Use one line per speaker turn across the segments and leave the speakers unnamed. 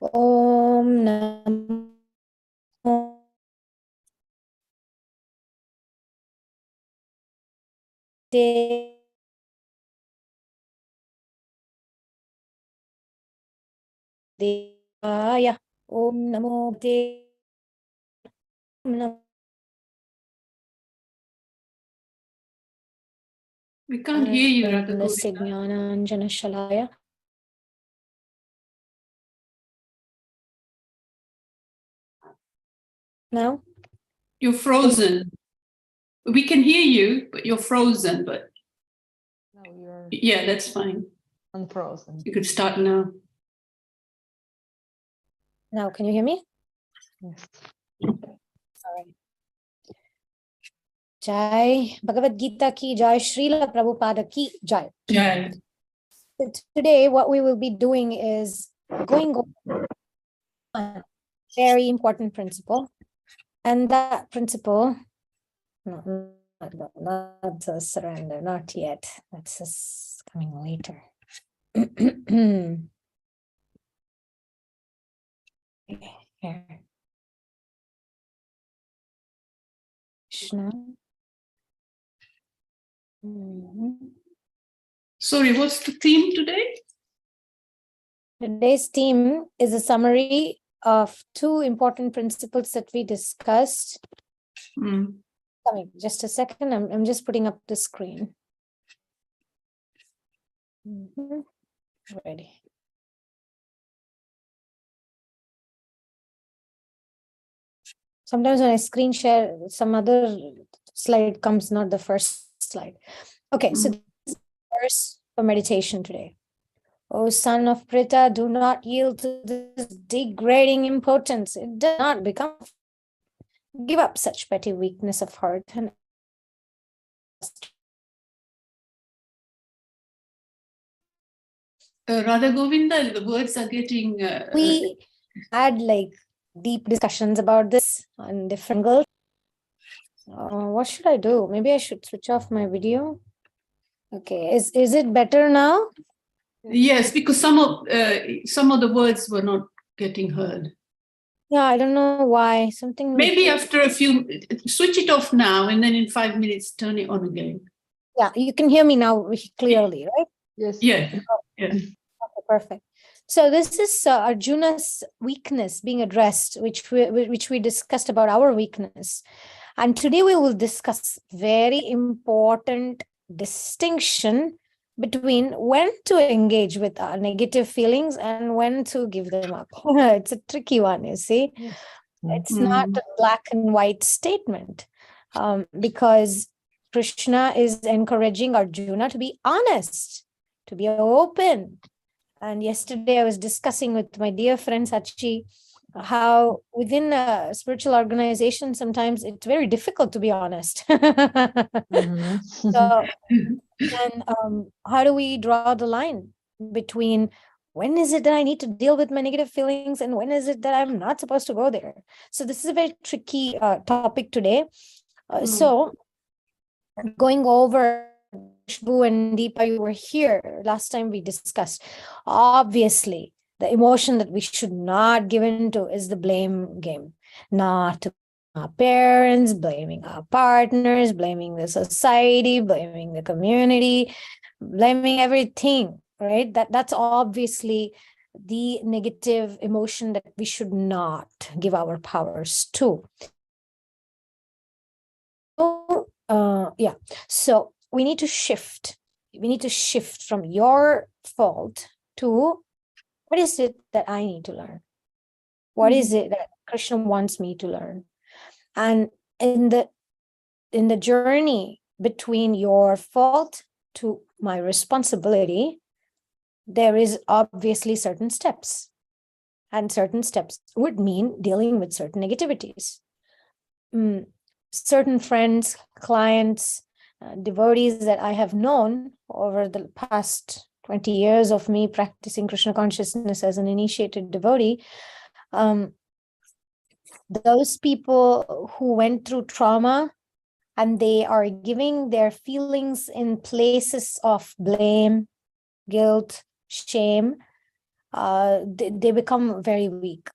Om Namo Devaya. Om Namo
We can't hear you, Radha Govinda.
Signananjana Shalaya. Now?
You're frozen. We can hear you, but you're frozen. But
No, you're
yeah, that's fine.
unfrozen.
You could start now.
Now, can you hear me?
Yes.
Sorry. Jai Bhagavad Gita ki Jai, Srila Prabhupada ki Jai.
Yeah.
Today, what we will be doing is going over a very important principle. And that principle, no, not surrender, not yet. That's just coming later. Here. Krishna.
Sorry, what's the theme today?
Today's theme is a summary of two important principles that we discussed. Coming, just a second. I'm just putting up the screen. Ready. Sometimes when I screen share, some other slide comes, not the first slide. Okay, so this is the verse for meditation today. O son of Prita, do not yield to this degrading impotence. It does not become. Give up such petty weakness of heart and
Radha Govinda, the words are getting...
we had like deep discussions about this on different angles. What should I do? Maybe I should switch off my video. Okay, is it better now?
Yes, because some of the words were not getting heard.
Yeah, I don't know why. Something.
Maybe after a few, switch it off now, and then in 5 minutes, turn it on again.
Yeah, you can hear me now clearly, right?
Yes.
Yeah. Yeah.
Okay, perfect. So this is Arjuna's weakness being addressed, which we discussed about our weakness. And today we will discuss very important distinction between when to engage with our negative feelings and when to give them up. It's a tricky one, you see.
Yes.
It's not a black and white statement, because Krishna is encouraging Arjuna to be honest, to be open. And yesterday I was discussing with my dear friend Sachi how within a spiritual organization, sometimes it's very difficult to be honest. So, and how do we draw the line between when is it that I need to deal with my negative feelings and when is it that I'm not supposed to go there? So this is a very tricky topic today. So going over, Shbu and Deepa, you were here last time we discussed. Obviously, the emotion that we should not give into is the blame game. Not to our parents, blaming our partners, blaming the society, blaming the community, blaming everything, right? That's obviously the negative emotion that we should not give our powers to. Yeah, so we need to shift. We need to shift from your fault to what is it that I need to learn? What is it that Krishna wants me to learn? And in the journey between your fault to my responsibility, there is obviously certain steps. And certain steps would mean dealing with certain negativities. Certain friends, clients, devotees that I have known over the past 20 years of me practicing Krishna consciousness as an initiated devotee, those people who went through trauma and they are giving their feelings in places of blame, guilt, shame, they become very weak,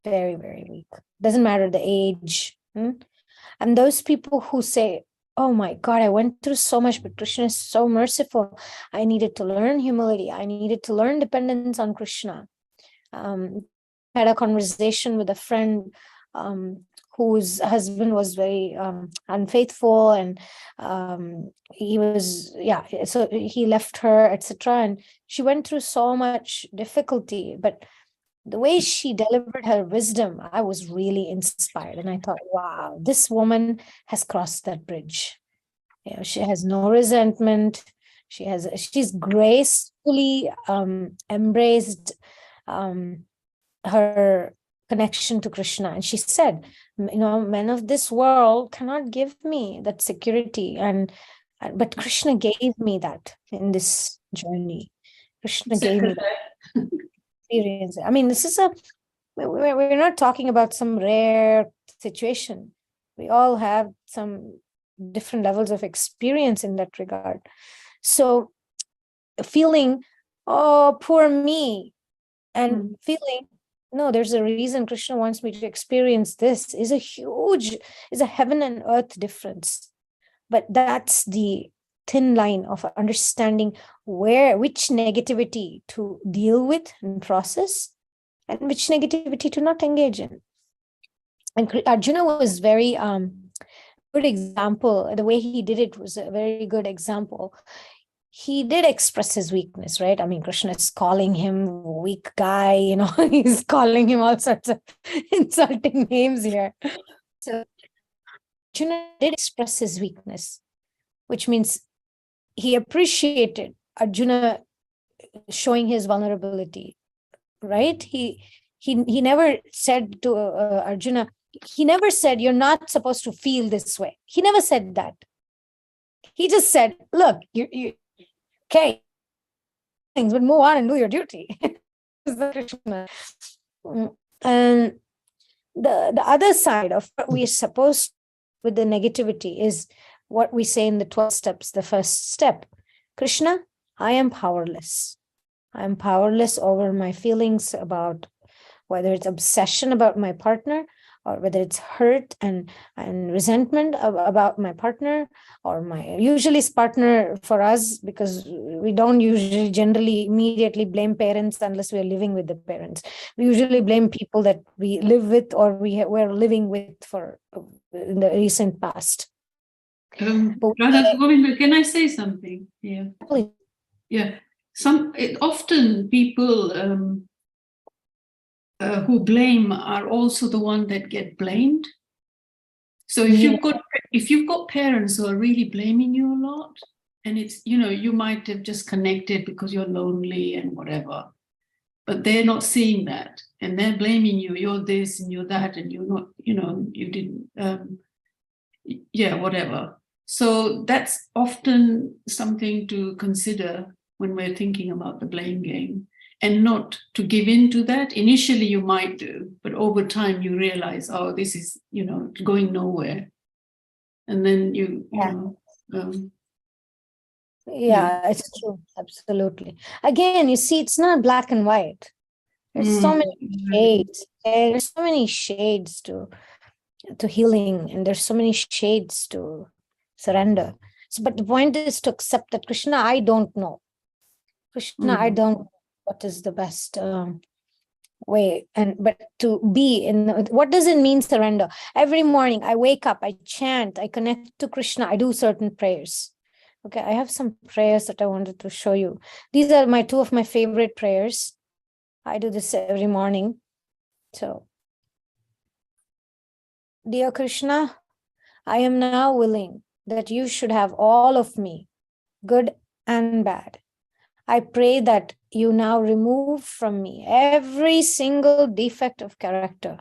very, very weak. Doesn't matter the age. And those people who say, oh my God, I went through so much, but Krishna is so merciful. I needed to learn humility. I needed to learn dependence on Krishna. Had a conversation with a friend whose husband was very unfaithful, and he was, so he left her, etc. And she went through so much difficulty, but the way she delivered her wisdom, I was really inspired. And I thought, wow, this woman has crossed that bridge. She has no resentment. She's gracefully embraced her connection to Krishna. And she said, men of this world cannot give me that security. But Krishna gave me that in this journey. Krishna gave me that experience. I mean, we're not talking about some rare situation. We all have some different levels of experience in that regard. So feeling, oh, poor me, and feeling, no, there's a reason Krishna wants me to experience this, is a heaven and earth difference. But that's the thin line of understanding which negativity to deal with and process, and which negativity to not engage in. And Arjuna was very good example. The way he did it was a very good example. He did express his weakness, right? I mean, Krishna is calling him weak guy, he's calling him all sorts of insulting names here. So Arjuna did express his weakness, which means he appreciated Arjuna showing his vulnerability, right? He never said to Arjuna, he never said, you're not supposed to feel this way. He never said that. He just said, look, you okay, things, but move on and do your duty. And the other side of what we're supposed to, with the negativity, is what we say in the 12 steps. The first step, Krishna, I am powerless. I am powerless over my feelings about whether it's obsession about my partner, or whether it's hurt and resentment about my partner, or usually it's partner for us, because we don't usually generally immediately blame parents unless we're living with the parents. We usually blame people that we live with, or we're living with for in the recent past.
Radha Govinda, can I say something here?
Please.
Yeah. Often people who blame are also the one that get blamed. So if you've got parents who are really blaming you a lot, and it's, you might have just connected because you're lonely and whatever, but they're not seeing that, and they're blaming you, you're this and you're that, and you're not, you didn't, whatever. So that's often something to consider when we're thinking about the blame game, and not to give in to that. Initially you might do, but over time you realize, oh, this is, going nowhere. And then
it's true. Absolutely. Again, you see, it's not black and white. There's so many shades. There's so many shades to healing, and there's so many shades to surrender. But the point is to accept that, Krishna, I don't know. Krishna, I don't know what is the best way, but to be in. What does it mean, surrender? Every morning I wake up, I chant, I connect to Krishna, I do certain prayers. Okay, I have some prayers that I wanted to show you. These are two of my favorite prayers. I do this every morning. So, dear Krishna, I am now willing that you should have all of me, good and bad. I pray that you now remove from me every single defect of character,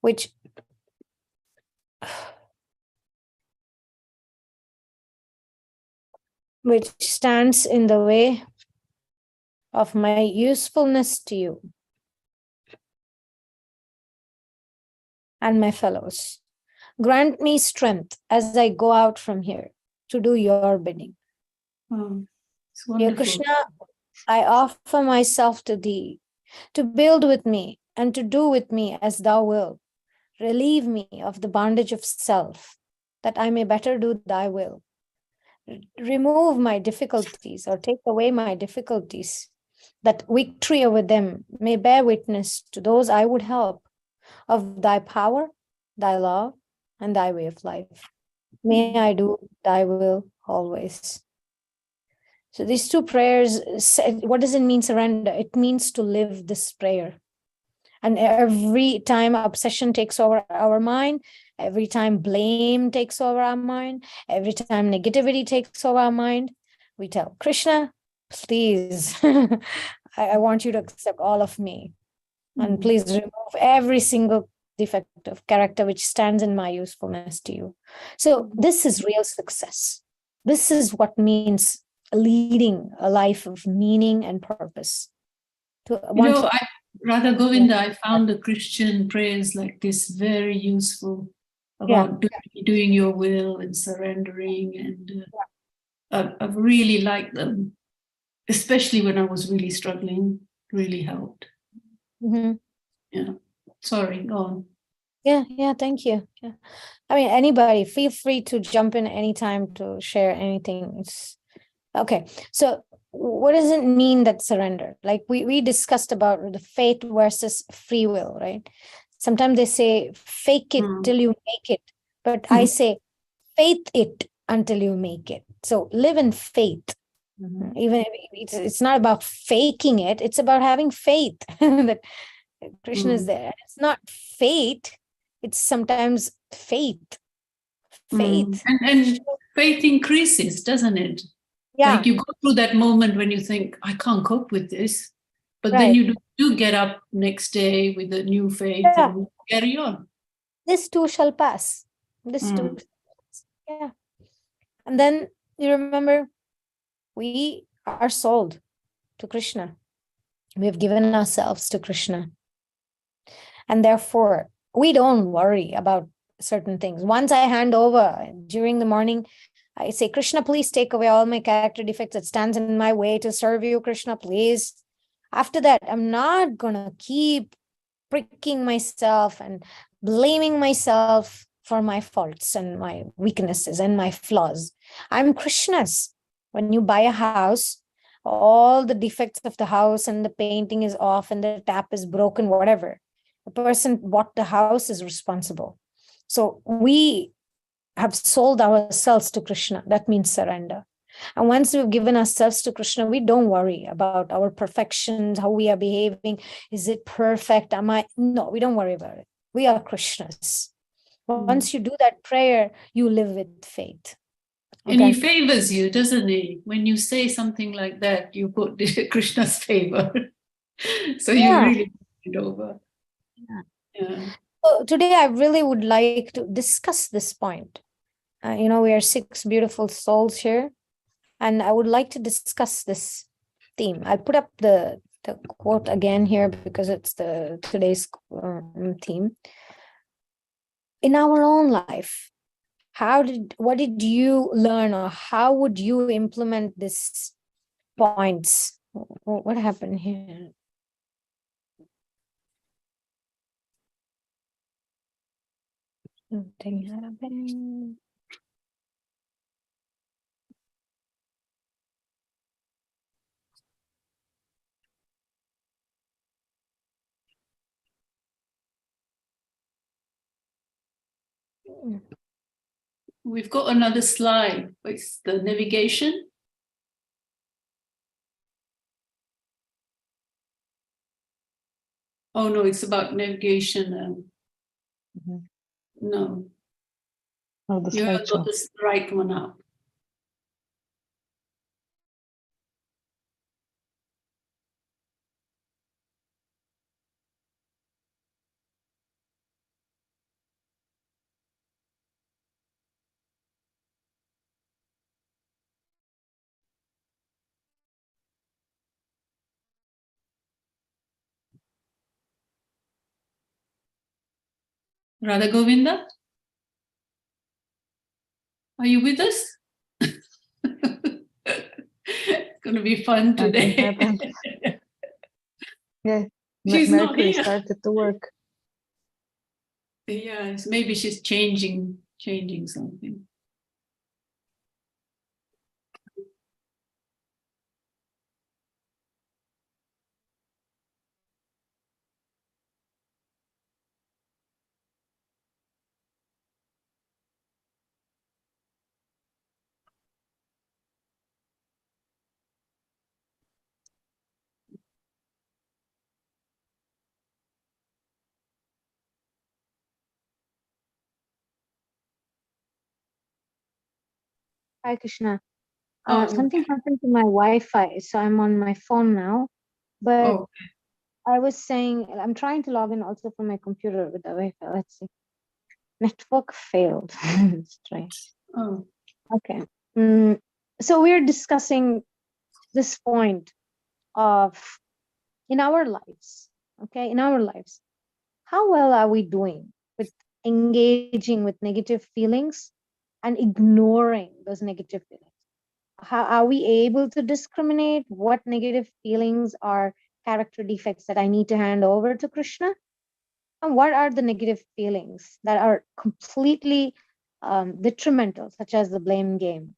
which stands in the way of my usefulness to you and my fellows. Grant me strength as I go out from here to do your bidding.
It's
Dear
wonderful.
Krishna, I offer myself to thee, to build with me and to do with me as thou wilt. Relieve me of the bondage of self, that I may better do thy will. Remove my difficulties or take away my difficulties, that victory over them may bear witness to those I would help of thy power, thy love, and thy way of life. May I do thy will always. So these two prayers, what does it mean, surrender? It means to live this prayer. And every time obsession takes over our mind, every time blame takes over our mind, every time negativity takes over our mind, we tell Krishna, please, I want you to accept all of me. And please remove every single defect of character which stands in my usefulness to you. So this is real success. This is what means leading a life of meaning and purpose.
Radha Govinda, I found the Christian prayers like this very useful about doing your will and surrendering. And I've really liked them, especially when I was really struggling, really helped.
Mm-hmm.
Yeah. Sorry, go on.
Yeah, thank you. Yeah. I mean, anybody, feel free to jump in anytime to share anything. It's okay. So what does it mean that surrender? Like we discussed about the faith versus free will, right? Sometimes they say fake it till you make it, but I say faith it until you make it. So live in faith. Even if it's not about faking it, it's about having faith that Krishna is there. It's not fate, it's sometimes faith. Faith.
And faith increases, doesn't it?
Yeah.
Like you go through that moment when you think, I can't cope with this. But
Right.
then you do get up next day with a new faith and carry on.
This too shall pass. This too. Yeah. And then you remember, we are sold to Krishna. We have given ourselves to Krishna. And therefore, we don't worry about certain things. Once I hand over during the morning, I say, Krishna, please take away all my character defects that stands in my way to serve you, Krishna, please. After that, I'm not going to keep pricking myself and blaming myself for my faults and my weaknesses and my flaws. I'm Krishna's. When you buy a house, all the defects of the house and the painting is off and the tap is broken, whatever, the person bought the house is responsible. So we have sold ourselves to Krishna. That means surrender. And once we've given ourselves to Krishna, we don't worry about our perfections, how we are behaving. Is it perfect? No, we don't worry about it. We are Krishna's. Once you do that prayer, you live with faith.
Okay. And he favors you, doesn't he? When you say something like that, you put Krishna's favor. So you really put it over. Yeah.
So today, I really would like to discuss this point. We are 6 beautiful souls here. And I would like to discuss this theme. I put up the quote again here because it's today's theme. In our own life, what did you learn, or how would you implement these points? What happened here? Something happened.
We've got another slide. It's the navigation. Oh, no, it's about navigation. No.
Oh, the
You haven't got
slideshow.
the right one up. Radha Govinda? Are you with us? going to be fun
Nothing
today.
happened. Yeah.
She's not
Mercury
here.
started to work.
Yes, maybe she's changing something.
Hi, Krishna.
Oh,
Something happened to my Wi-Fi, so I'm on my phone now. But
oh,
I was saying I'm trying to log in also from my computer with the Wi-Fi. Let's see. Network failed. Let's try.
oh.
Okay. So we're discussing this point of in our lives. Okay, in our lives, how well are we doing with engaging with negative feelings and ignoring those negative feelings? How are we able to discriminate what negative feelings are character defects that I need to hand over to Krishna? And what are the negative feelings that are completely detrimental, such as the blame game?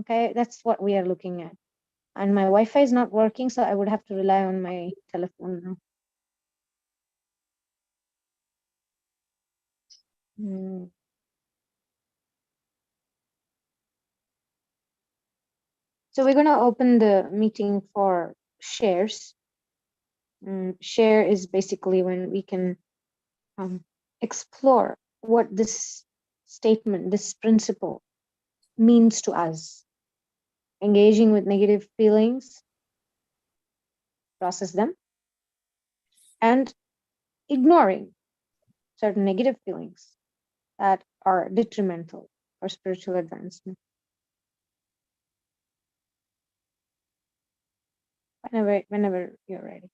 Okay, that's what we are looking at. And my Wi-Fi is not working, so I would have to rely on my telephone now. So we're going to open the meeting for shares. Share is basically when we can explore what this statement, this principle means to us. Engaging with negative feelings, process them, and ignoring certain negative feelings that are detrimental for spiritual advancement. Whenever you're ready.